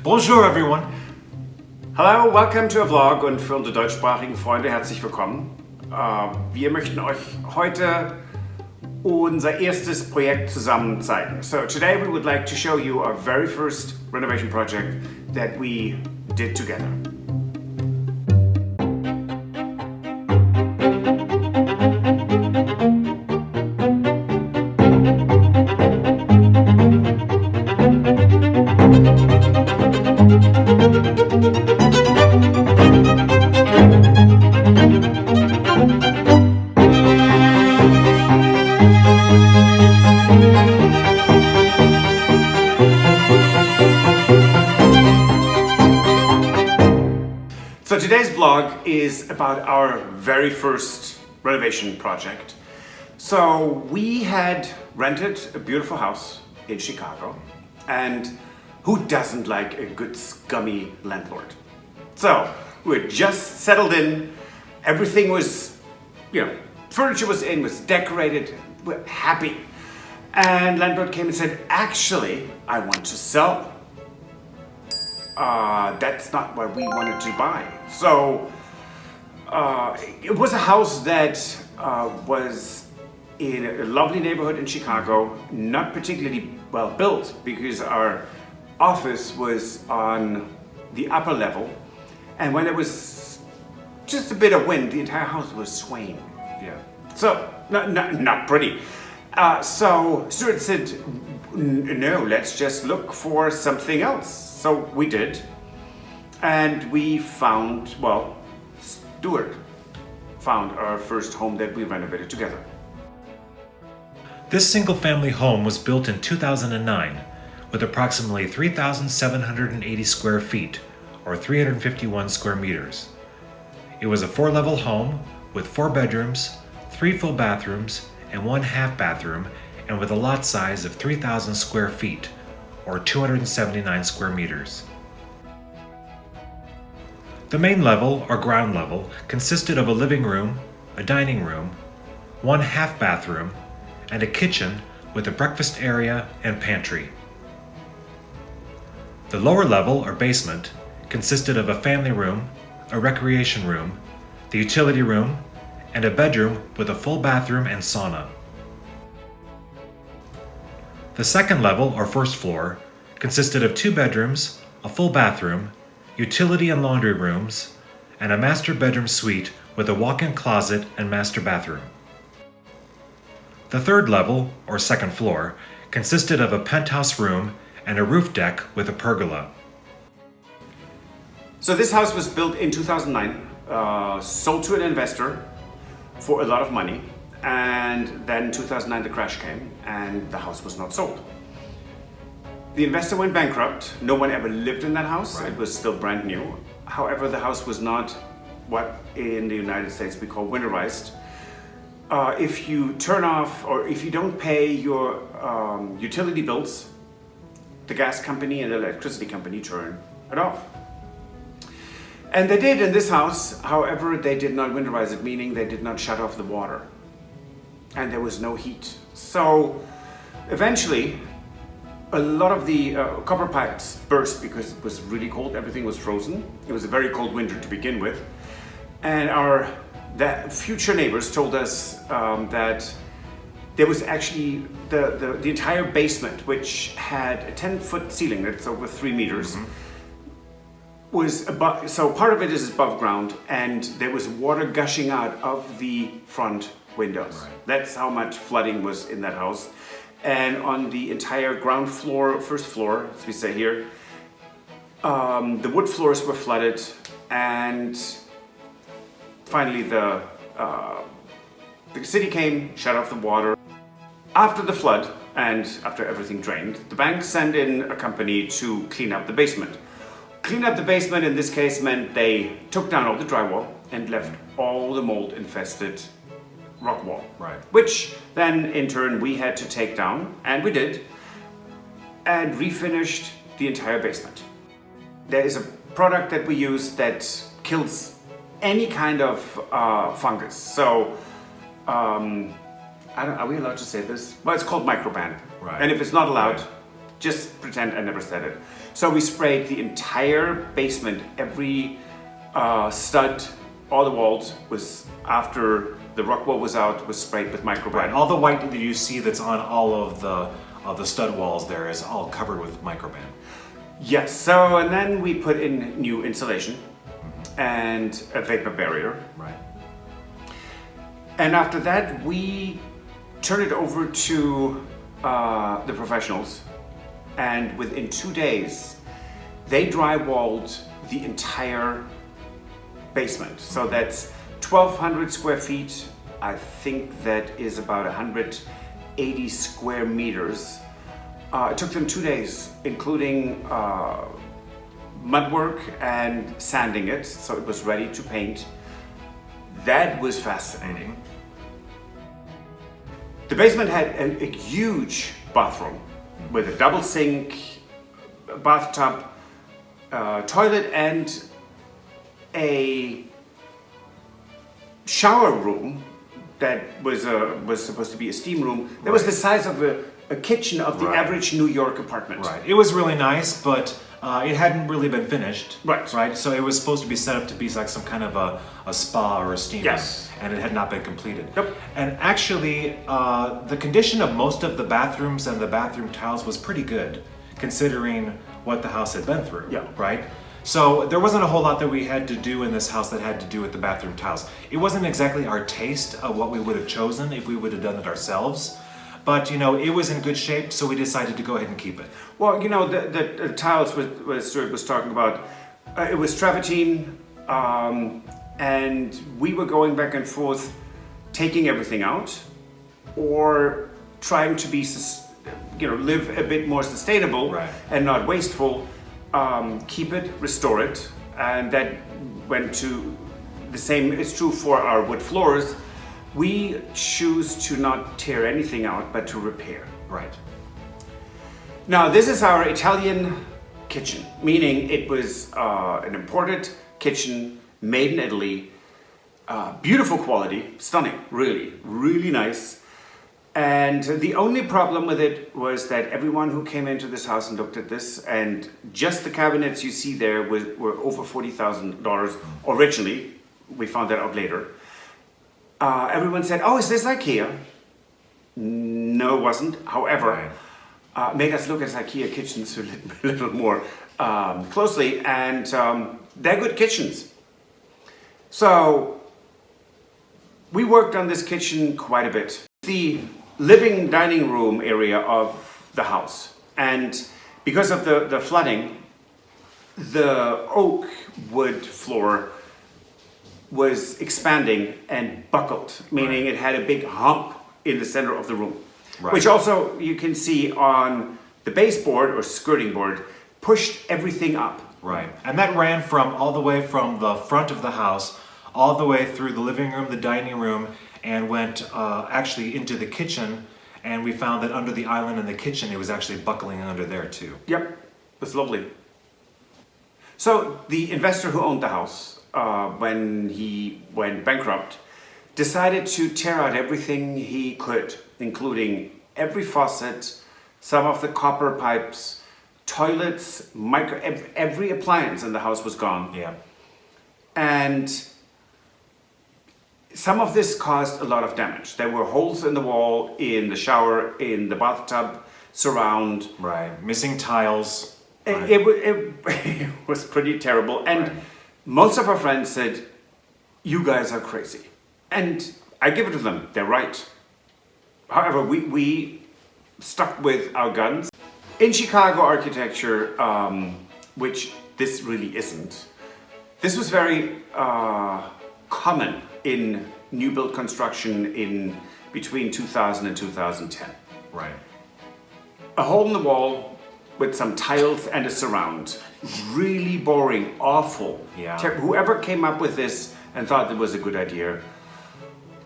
Bonjour everyone. Hello, welcome to a vlog und für unsere deutschsprachigen Freunde herzlich willkommen. Wir möchten euch heute unser erstes Projekt zusammen zeigen. So today we would like to show you our very first renovation project that we did together. So today's vlog is about our very first renovation project. So we had rented a beautiful house in Chicago, and who doesn't like a good scummy landlord? So we were just settled in, everything was, furniture was in, was decorated, we're happy. And landlord came and said, actually, I want to sell. That's not what we wanted to buy. So it was a house that was in a lovely neighborhood in Chicago, not particularly well built because our office was on the upper level, and when there was just a bit of wind, the entire house was swaying. Yeah. So not pretty. So Stuart said, no, let's just look for something else. So we did, and we found, Stuart found our first home that we renovated together. This single-family home was built in 2009 with approximately 3,780 square feet, or 351 square meters. It was a 4-level home with 4 bedrooms, 3 full bathrooms, and 1 half bathroom, and with a lot size of 3,000 square feet, or 279 square meters. The main level, or ground level, consisted of a living room, a dining room, 1 half bathroom, and a kitchen with a breakfast area and pantry. The lower level, or basement, consisted of a family room, a recreation room, the utility room, and a bedroom with a full bathroom and sauna. The second level, or first floor, consisted of 2 bedrooms, a full bathroom, utility and laundry rooms, and a master bedroom suite with a walk-in closet and master bathroom. The third level, or second floor, consisted of a penthouse room and a roof deck with a pergola. So this house was built in 2009, sold to an investor for a lot of money. And then in 2009 the crash came and the house was not sold. The investor went bankrupt. No one ever lived in that house. Right. It was still brand new. However, the house was not what in the United States we call winterized. If you turn off or if you don't pay your utility bills, the gas company and the electricity company turn it off. And they did in this house. However, they did not winterize it, meaning they did not shut off the water. And there was no heat. So eventually a lot of the copper pipes burst because it was really cold, everything was frozen. It was a very cold winter to begin with. And the future neighbors told us that there was actually the entire basement, which had a 10-foot ceiling that's over 3 meters, was above, so part of it is above ground, and there was water gushing out of the front windows. Right. That's how much flooding was in that house. And on the entire ground floor, first floor, as we say here, the wood floors were flooded, and finally the city came, shut off the water. After the flood and after everything drained, the bank sent in a company to clean up the basement. Clean up the basement in this case meant they took down all the drywall and left all the mold-infested rock wall. Right. Which then in turn we had to take down, and we did, and refinished the entire basement. There is a product that we use that kills any kind of fungus. So, are we allowed to say this? Well, it's called microban. Right. And if it's not allowed, Just pretend I never said it. So we sprayed the entire basement, every stud, all the walls was, after the rock wall was out, was sprayed with microbrand. Right. All the white that you see that's on all of the stud walls there is all covered with microbrand. Yes. So, and then we put in new insulation and a vapor barrier. Right. And after that, we turned it over to the professionals. And within 2 days, they drywalled the entire basement. So that's 1,200 square feet. I think that is about 180 square meters. It took them 2 days, including mud work and sanding it, so it was ready to paint. That was fascinating. The basement had a huge bathroom with a double sink, bathtub, toilet, and a shower room that was supposed to be a steam room. That was the size of a kitchen of the average New York apartment. Right. It was really nice, but it hadn't really been finished. Right. Right. So it was supposed to be set up to be like some kind of a spa or a steam room. Yes. And it had not been completed. Yep. And actually, the condition of most of the bathrooms and the bathroom tiles was pretty good, considering what the house had been through. Yeah. Right. So there wasn't a whole lot that we had to do in this house that had to do with the bathroom tiles. It wasn't exactly our taste of what we would have chosen if we would have done it ourselves. But, you know, it was in good shape, so we decided to go ahead and keep it. Well, you know, the tiles what Stuart was talking about, it was travertine, and we were going back and forth, taking everything out, or trying to be, live a bit more sustainable and not wasteful. Keep it, restore it, and that went to the same. It's true for our wood floors. We choose to not tear anything out, but to repair. Right. Now, this is our Italian kitchen, meaning it was an imported kitchen made in Italy. Beautiful quality, stunning, really, really nice. And the only problem with it was that everyone who came into this house and looked at this, and just the cabinets you see there were over $40,000 originally. We found that out later. Everyone said, "Oh, is this IKEA?" No, it wasn't. However, made us look at IKEA kitchens a little more closely, and they're good kitchens. So we worked on this kitchen quite a bit. The living dining room area of the house, and because of the flooding, the oak wood floor was expanding and buckled, meaning it had a big hump in the center of the room, which also you can see on the baseboard or skirting board, pushed everything up. Right, and that ran from all the way from the front of the house, all the way through the living room, the dining room, and went actually into the kitchen, and we found that under the island in the kitchen, it was actually buckling under there too. Yep, it's lovely. So the investor who owned the house, when he went bankrupt, decided to tear out everything he could, including every faucet, some of the copper pipes, toilets, every appliance in the house was gone. Yeah. And some of this caused a lot of damage. There were holes in the wall, in the shower, in the bathtub, surround. Right, missing tiles. It was pretty terrible. And most of our friends said, "You guys are crazy." And I give it to them, they're right. However, we stuck with our guns. In Chicago architecture, which this really isn't, this was very common in new build construction in between 2000 and 2010. Right. A hole in the wall with some tiles and a surround. Really boring, awful. Yeah. Whoever came up with this and thought it was a good idea,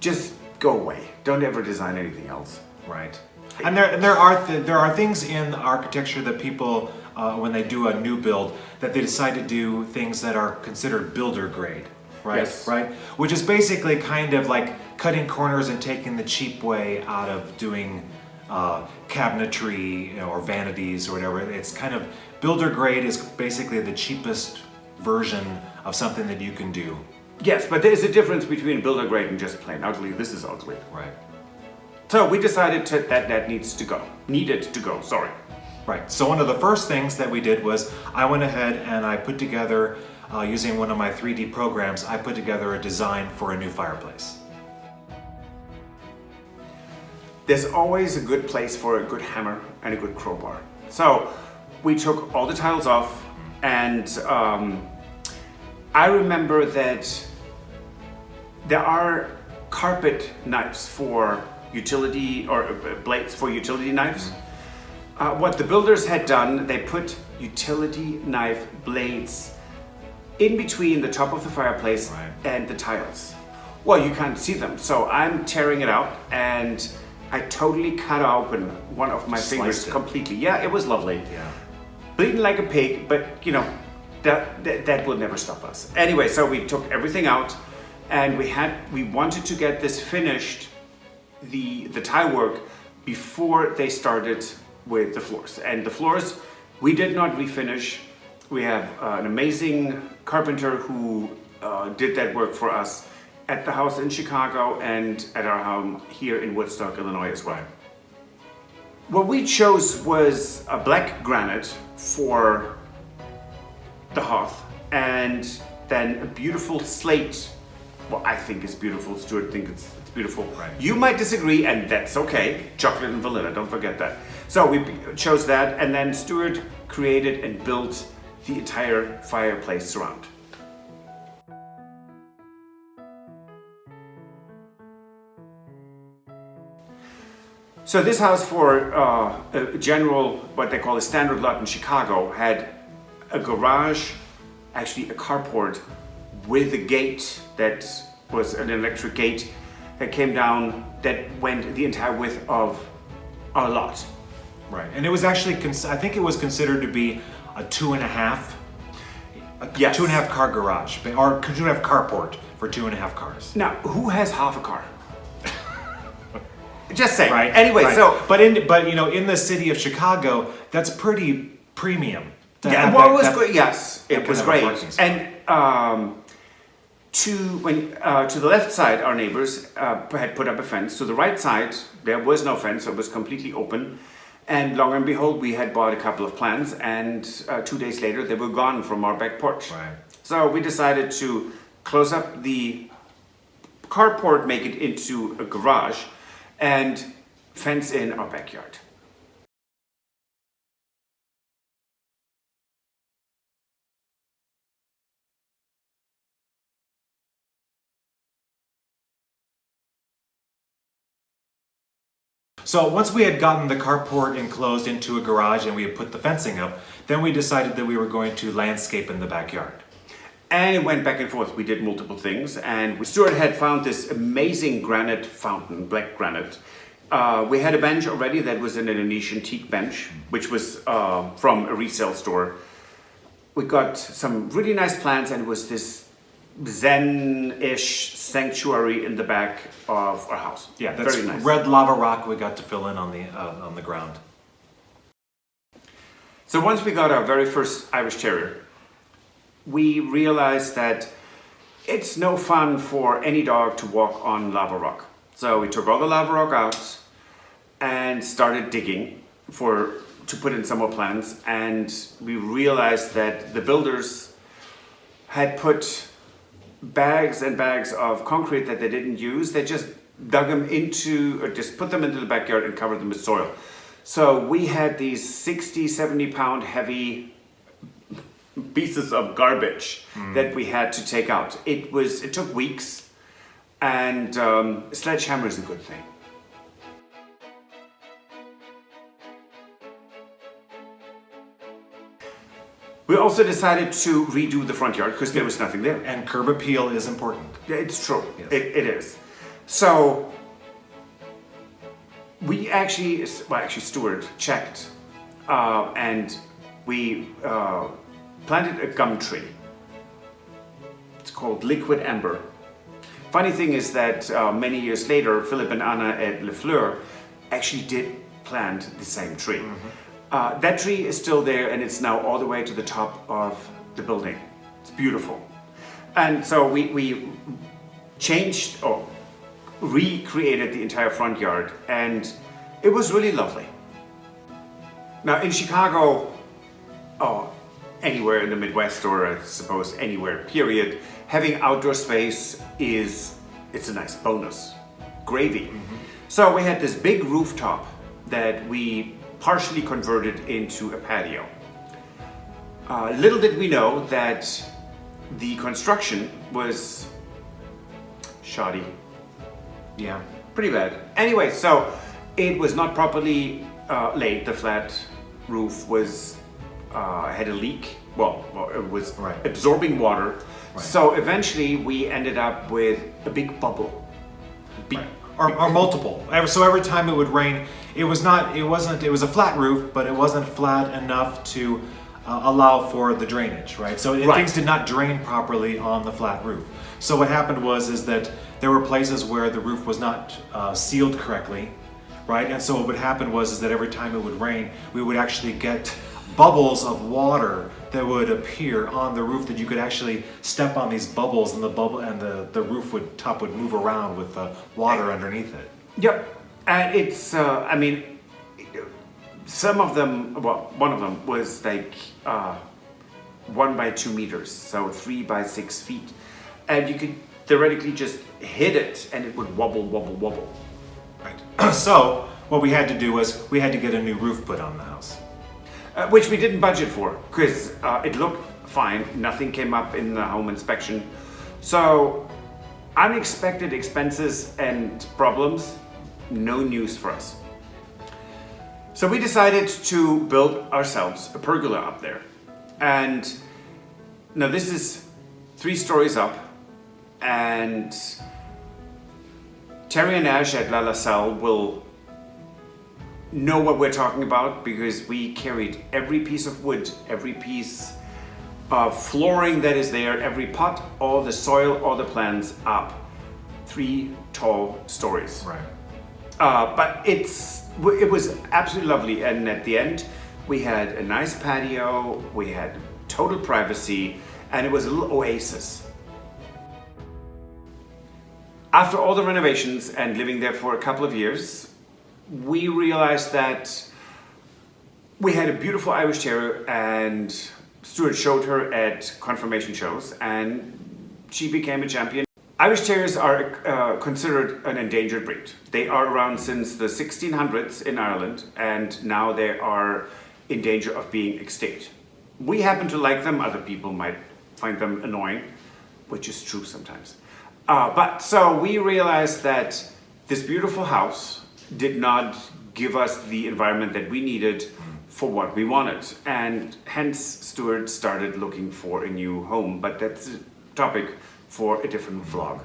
just go away. Don't ever design anything else. Right. And there are things in architecture that people, when they do a new build, that they decide to do things that are considered builder grade. Right. Yes. Right. Which is basically kind of like cutting corners and taking the cheap way out of doing cabinetry, or vanities or whatever. It's kind of, builder grade is basically the cheapest version of something that you can do. Yes, but there's a difference between builder grade and just plain ugly. This is ugly. Right. So we decided that needed to go, sorry. Right. So one of the first things that we did was I went ahead and I put together, using one of my 3D programs, I put together a design for a new fireplace. There's always a good place for a good hammer and a good crowbar. So we took all the tiles off, and I remember that there are carpet knives for utility, or blades for utility knives. What the builders had done, they put utility knife blades in between the top of the fireplace and the tiles. Well, you can't see them, so I'm tearing it out, and I totally cut open one of my fingers completely. Yeah, it was lovely. Yeah. Bleeding like a pig, but you know, that will never stop us. Anyway, so we took everything out, and we wanted to get this finished, the tile work, before they started with the floors. And the floors we did not refinish. We have an amazing carpenter who did that work for us at the house in Chicago and at our home here in Woodstock, Illinois as well. What we chose was a black granite for the hearth, and then a beautiful slate. Well, I think it's beautiful. Stuart thinks it's beautiful. Right. You might disagree, and that's okay. Chocolate and vanilla, don't forget that. So we chose that, and then Stuart created and built the entire fireplace surround. So this house, for a general, what they call a standard lot in Chicago, had a garage, actually a carport, with a gate that was an electric gate that came down, that went the entire width of our lot. Right, and it was actually, I think it was considered to be a 2.5, Yes. 2.5 car garage, or 2.5 carport for 2.5 cars. Now, who has half a car? Just saying. Right. Anyway, right. so but you know, in the city of Chicago, that's pretty premium. yeah, well, it was great. Yes, it was kind of a great. parking spot. And to the left side, our neighbors had put up a fence. To the right side, there was no fence; so it was completely open. And long and behold, we had bought a couple of plants, and 2 days later, they were gone from our back porch. Right. So we decided to close up the carport, make it into a garage, and fence in our backyard. So once we had gotten the carport enclosed into a garage and we had put the fencing up, then we decided that we were going to landscape in the backyard. And it went back and forth. We did multiple things, and Stuart had found this amazing granite fountain, black granite. We had a bench already that was an Indonesian teak bench, which was from a resale store. We got some really nice plants, and it was this Zen-ish sanctuary in the back of our house. Yeah, that's very nice. red lava rock we got to fill in on the ground. So once we got our very first Irish Terrier, we realized that it's no fun for any dog to walk on lava rock. So we took all the lava rock out and started digging to put in some more plants, and we realized that the builders had put bags and bags of concrete that they didn't use. They just dug them into, or just put them into the backyard and covered them with soil. So we had these 60, 70 pound heavy pieces of garbage that we had to take out. It took weeks, and a sledgehammer is a good thing. We also decided to redo the front yard because there was nothing there. And curb appeal is important. It's true. Yes. It is. So we actually Stuart checked, and we planted a gum tree. It's called liquid amber. Funny thing is that many years later, Philip and Anna at Le Fleur actually did plant the same tree. That tree is still there, and it's now all the way to the top of the building. It's beautiful. And so we changed or recreated the entire front yard, and it was really lovely. Now in Chicago, anywhere in the Midwest, or I suppose anywhere, period, having outdoor space it's a nice bonus. Gravy. So we had this big rooftop that we partially converted into a patio. Little did we know that the construction was shoddy. Yeah. Pretty bad. Anyway, so it was not properly laid. The flat roof was had a leak. Well, it was absorbing water. Right. So eventually we ended up with a big bubble. Or multiple. So every time it would rain, it was a flat roof, but it wasn't flat enough to allow for the drainage, right? So things did not drain properly on the flat roof. So what happened is that there were places where the roof was not sealed correctly, right? And so what would happen is that every time it would rain, we would actually get bubbles of water that would appear on the roof, that you could actually step on these bubbles, and the roof top would move around with the water underneath it. Yep. And it's some of them, well, one of them was like 1 by 2 meters, so 3 by 6 feet, and you could theoretically just hit it and it would wobble. Right. So what we had to do was we had to get a new roof put on the house. Which we didn't budget for, because it looked fine. Nothing came up in the home inspection. So unexpected expenses and problems, no news for us. So we decided to build ourselves a pergola up there. And now this is 3 stories up, and Terry and Ash at La Salle will know what we're talking about, because we carried every piece of wood, every piece of flooring that is there, every pot, all the soil, all the plants up 3 tall stories. Right. But it was absolutely lovely, and at the end we had a nice patio, we had total privacy, and it was a little oasis. After all the renovations and living there for a couple of years, we realized that we had a beautiful Irish Terrier, and Stuart showed her at confirmation shows, and she became a champion. Irish Terriers are considered an endangered breed. They are around since the 1600s in Ireland, and now they are in danger of being extinct. We happen to like them. Other people might find them annoying, which is true sometimes. But so we realized that this beautiful house did not give us the environment that we needed for what we wanted, and hence Stuart started looking for a new home, but that's a topic for a different vlog.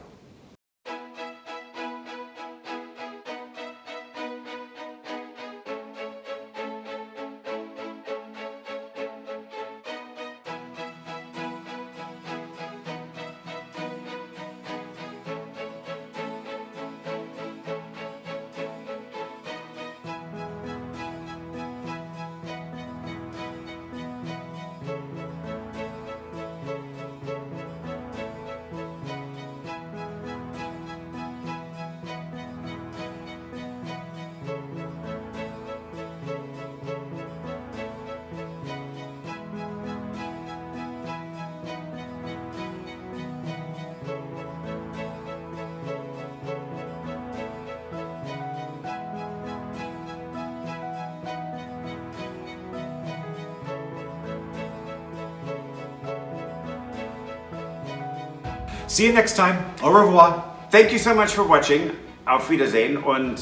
See you next time. Au revoir. Thank you so much for watching. Auf Wiedersehen, und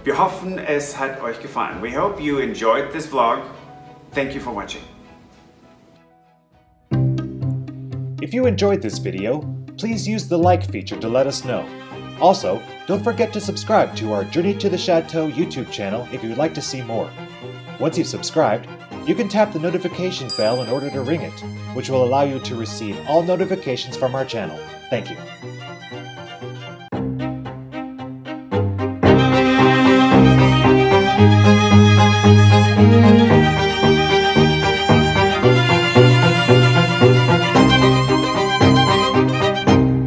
wir hoffen, es hat euch gefallen. We hope you enjoyed this vlog. Thank you for watching. If you enjoyed this video, please use the like feature to let us know. Also, don't forget to subscribe to our Journey to the Chateau YouTube channel if you would like to see more. Once you've subscribed, you can tap the notification bell in order to ring it, which will allow you to receive all notifications from our channel. Thank you.